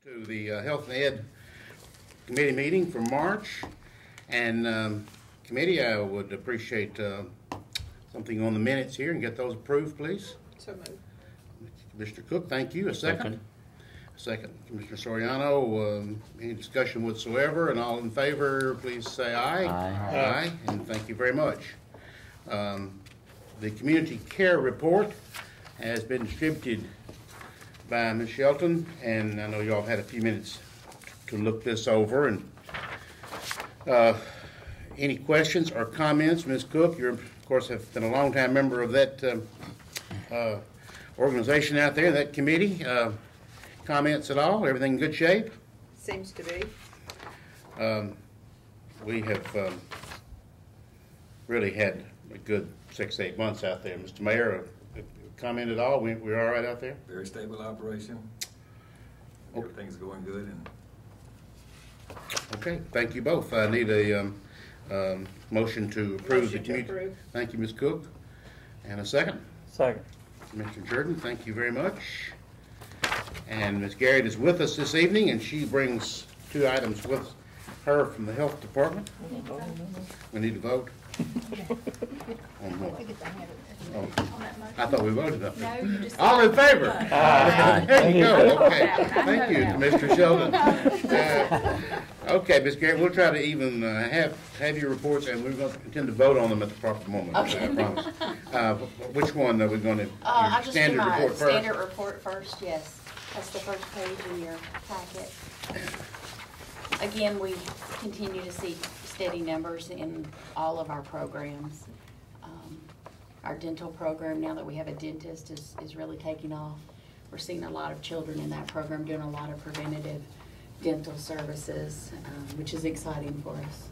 To the Health and Ed Committee meeting for March. And committee, I would appreciate something on the minutes here and get those approved, please. So moved. Commissioner Cook, thank you. A second. Second. Commissioner Soriano, any discussion whatsoever? And all in favor, please say aye. Aye. Aye. And thank you very much. The community care report has been distributed by Ms. Shelton, and I know y'all had a few minutes to look this over. And any questions or comments? Ms. Cook, you of course have been a long-time member of that organization out there, that committee. Comments at all? Everything in good shape? Seems to be. We have really had a good 6 to 8 months out there. Mr. Mayor, comment at all? We're all right out there? Very stable operation. Everything's going good. And okay, thank you both. I need a motion to approve the community. Approve. Thank you, Ms. Cook. And a second? Second. Mr. Jordan, thank you very much. And Ms. Garrett is with us this evening, and she brings 2 items with her from the Health Department. We need to vote. Oh, I thought we voted up there. No, you just all in favor? Aye. There you go. Okay. Thank you, Mr. Sheldon. Okay, Ms. Garrett, we'll try to even have your reports, and we're going to intend to vote on them at the proper moment. Okay. I promise. Which one are we going to? I'll just do my report first? standard report first. Yes, that's the first page in your packet. Again, we continue to see steady numbers in all of our programs. Our dental program, now that we have a dentist, is really taking off. We're seeing a lot of children in that program doing a lot of preventative dental services, which is exciting for us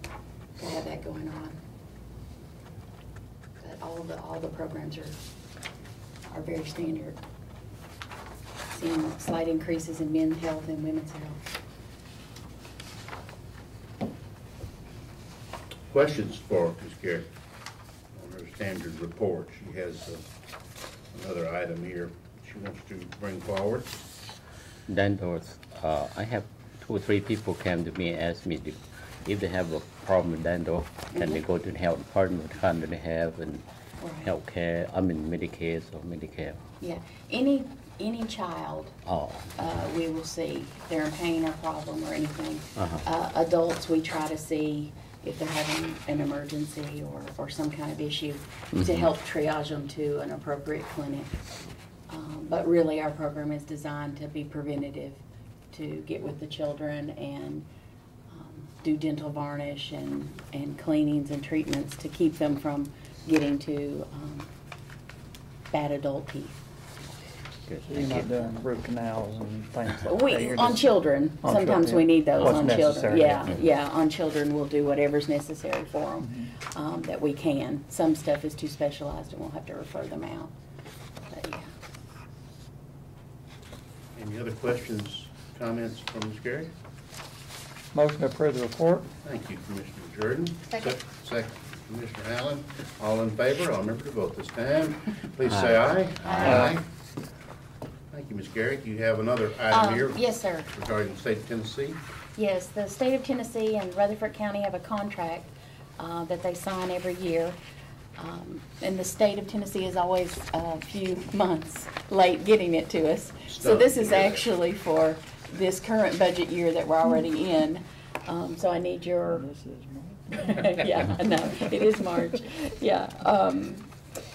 to have that going on. But all the programs are very standard. Seeing slight increases in men's health and women's health. Questions for Ms. Garrett on her standard report? She has another item here she wants to bring forward. Dentals. I have 2 or 3 people came to me and asked me if they have a problem with dental, can they go to the health department? What kind do they have and health care? I mean Medicare or Medicare. Yeah, any child we will see if they're in pain or problem or anything. Adults we try to see if they're having an emergency or some kind of issue to help triage them to an appropriate clinic. But really our program is designed to be preventative, to get with the children and do dental varnish and cleanings and treatments to keep them from getting to bad adult teeth. Good. So you're not doing root canals and things like that? On children. Sometimes we need those on children. Yeah, yeah. On children we'll do whatever's necessary for them that we can. Some stuff is too specialized and we'll have to refer them out. But yeah. Any other questions, comments from Ms. Garrett? Motion to approve the report. Thank you, Commissioner Jordan. Second. Second, Commissioner Allen. All in favor? I'll remember to vote this time. Please say aye. Aye. Thank you, Ms. Garrett. You have another item here. Yes, sir. Regarding the state of Tennessee. Yes, the state of Tennessee and Rutherford County have a contract that they sign every year. And the state of Tennessee is always a few months late getting it to us. So this is actually for this current budget year that we're already in. So I need your... This is March. Yeah, I know. It is March. Yeah.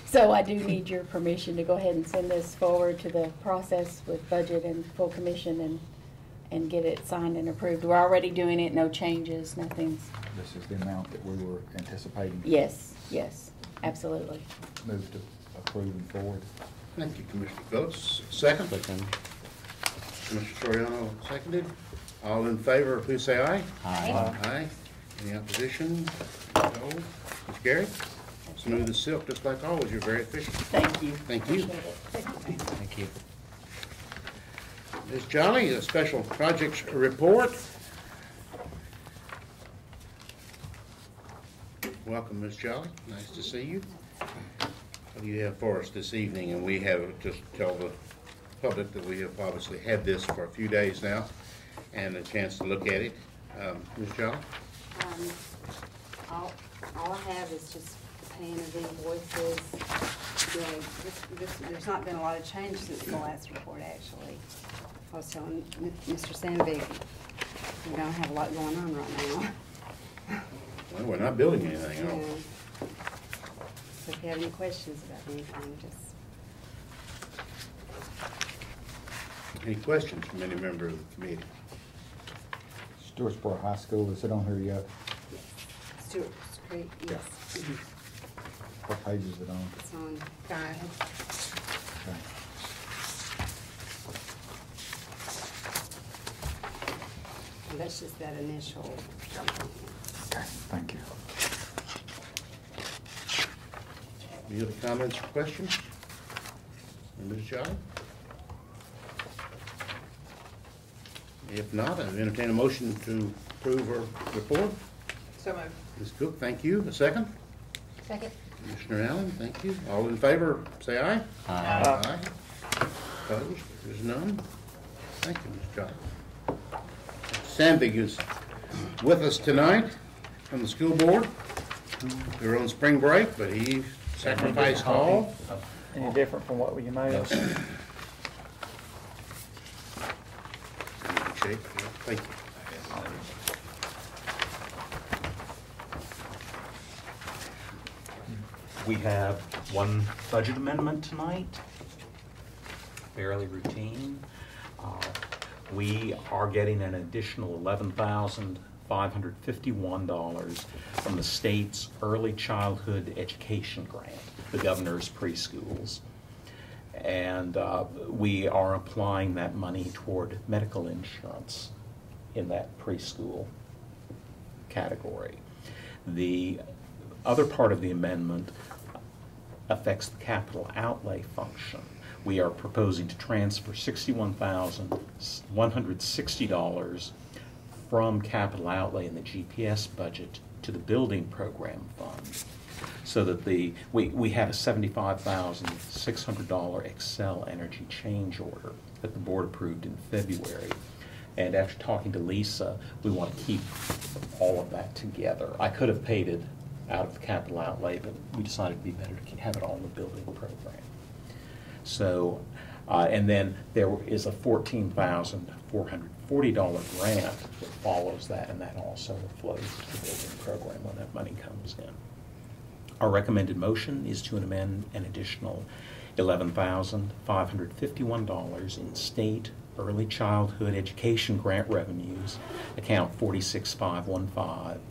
So I do need your permission to go ahead and send this forward to the process with budget and full commission and get it signed and approved. We're already doing it, no changes, nothing's... this is the amount that we were anticipating. Yes, yes, absolutely. Move to approve and forward. Thank you, Commissioner Phillips. Second. Second. Commissioner Soriano seconded. All in favor, please say aye. Aye. Aye. Any opposition? No. Ms. Garrett? Smooth as silk, just like always. You're very efficient. Thank you. Thank you. Thank you. Ms. Jolly, a special projects report. Welcome, Ms. Jolly. Nice to see you. What do you have for us this evening? And we have, just tell the public that we have obviously had this for a few days now. and a chance to look at it. Ms. Jolly? All I have is just paying of invoices. You know, there's not been a lot of change since the last report, actually. I was telling Mr. Sandvik, we don't have a lot going on right now. Well, we're not building anything, are we? Yeah. So if you have any questions about anything, just. Any questions from any member of the committee? Stewartsport High School, is it on here yet? Stewart Creek, yes. What page is it on? It's on 5. Okay. And that's just that initial. Okay, thank you. Any other comments or questions? Ms. Jolly? If not, I entertain a motion to approve her report. So moved. Ms. Cook, thank you. A second? Second. Commissioner Allen, thank you. All in favor, say aye. Aye. Opposed? There's none. Thank you, Ms. Jolly. Sandvik is with us tonight from the school board. They're on spring break, but he sacrificed all. Any different from what you made? Shake. Thank you. We have one budget amendment tonight, fairly routine. We are getting an additional $11,551 from the state's Early Childhood Education Grant, the governor's preschools. And we are applying that money toward medical insurance in that preschool category. The other part of the amendment affects the capital outlay function. We are proposing to transfer $61,160 from capital outlay in the GPS budget to the building program fund, so that we had a $75,600 Excel Energy change order that the board approved in February. And after talking to Lisa, we want to keep all of that together. I could have paid it out of the capital outlay, but we decided it'd be better to have it all in the building program. So, and then there is a $14,440 grant that follows that, and that also flows to the building program when that money comes in. Our recommended motion is to amend an additional $11,551 in state early childhood education grant revenues, account 46515,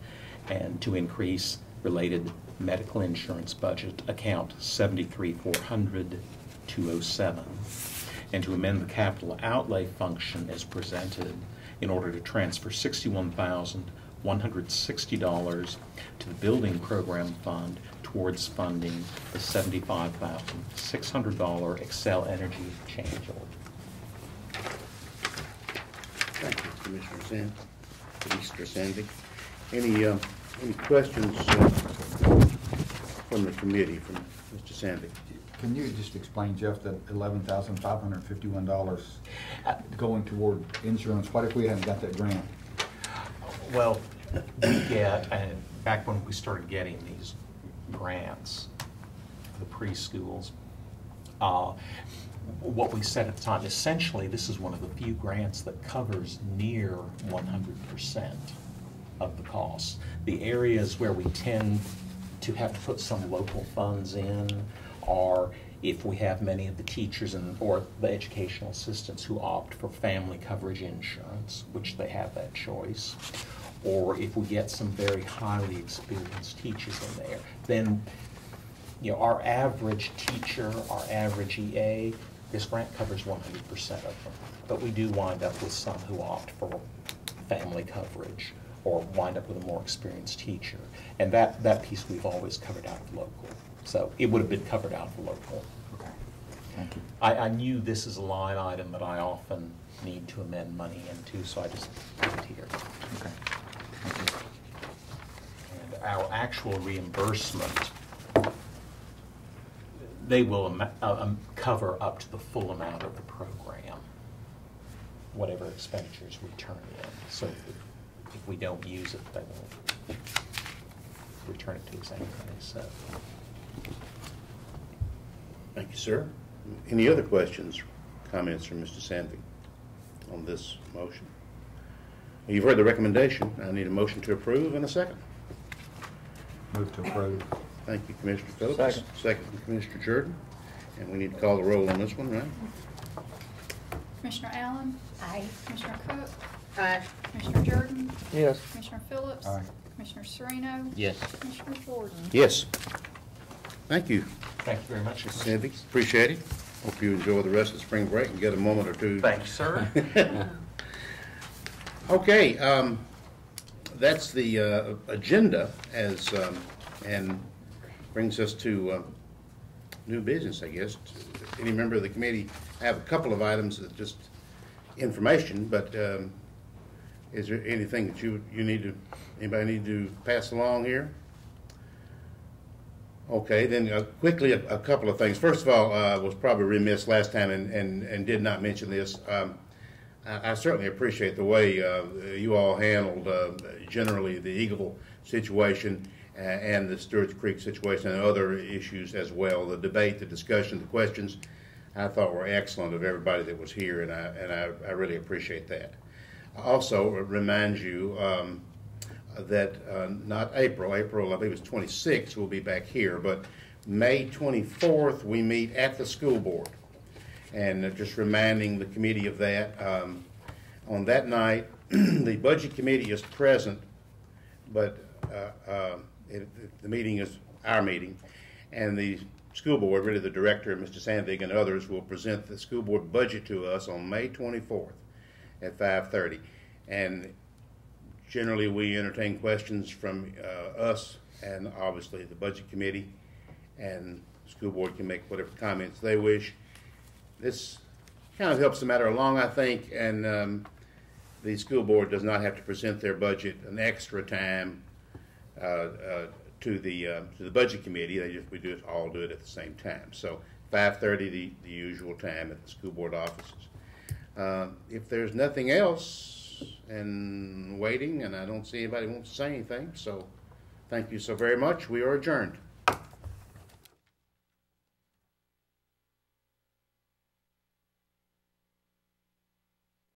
and to increase related medical insurance budget, account 73400-207, and to amend the capital outlay function as presented in order to transfer $61,160 to the building program fund towards funding the $75,600 Excel Energy change order. Thank you, Commissioner Sandvik. Any questions from the committee, from Mr. Sandvik? Can you just explain, Jeff, that $11,551 going toward insurance? What if we hadn't got that grant? Well, we get, back when we started getting these grants for the preschools, what we said at the time, essentially this is one of the few grants that covers near 100% of the costs. The areas where we tend to have to put some local funds in are if we have many of the teachers or the educational assistants who opt for family coverage insurance, which they have that choice, or if we get some very highly experienced teachers in there, then our average teacher, our average EA, this grant covers 100% of them. But we do wind up with some who opt for family coverage or wind up with a more experienced teacher. And that piece we've always covered out of local. So it would have been covered out of local. Okay, thank you. I knew this is a line item that I often need to amend money into, so I just put it here. Okay, thank you. And our actual reimbursement, they will cover up to the full amount of the program. whatever expenditures we turn in. So if we don't use it, they won't return it to us anyway, so. Thank you, sir. Any other questions, comments from Mr. Sandvik on this motion? You've heard the recommendation. I need a motion to approve and a second. Move to approve. Thank you, Commissioner Phillips. Second. Second from Commissioner Jordan. And we need to call the roll on this one, right? Commissioner Allen? Aye. Commissioner Cook? Aye. Commissioner Jordan? Yes. Commissioner Phillips? Aye. Commissioner Sereno? Yes. Commissioner Jordan? Yes. Thank you, Thank you very much. Mr. Sandvik. Appreciate it. Hope you enjoy the rest of the spring break and get a moment or two. Thank you, sir. Okay, that's the agenda as, and brings us to new business, I guess. Any member of the committee, I have a couple of items that just information, but is there anything that you need to, anybody need to pass along here? Okay, then quickly a couple of things. First of all, was probably remiss last time and did not mention this. I certainly appreciate the way you all handled generally the Eagle situation and the Stewart's Creek situation and other issues as well. The debate, the discussion, the questions, I thought were excellent of everybody that was here, and I really appreciate that. I also remind you that not April, I believe it's 26th, we'll be back here, but May 24th we meet at the school board. And just reminding the committee of that. On that night, the budget committee is present, but the meeting is our meeting, and the school board, really the director, Mr. Sandvik, and others will present the school board budget to us on May 24th at 5:30. And generally, we entertain questions from us and obviously the budget committee, and the school board can make whatever comments they wish. This kind of helps the matter along, I think, and the school board does not have to present their budget an extra time to the budget committee. We all do it at the same time. So 5:30, the usual time at the school board offices. If there's nothing else and waiting, and I don't see anybody wants to say anything, so thank you so very much. We are adjourned.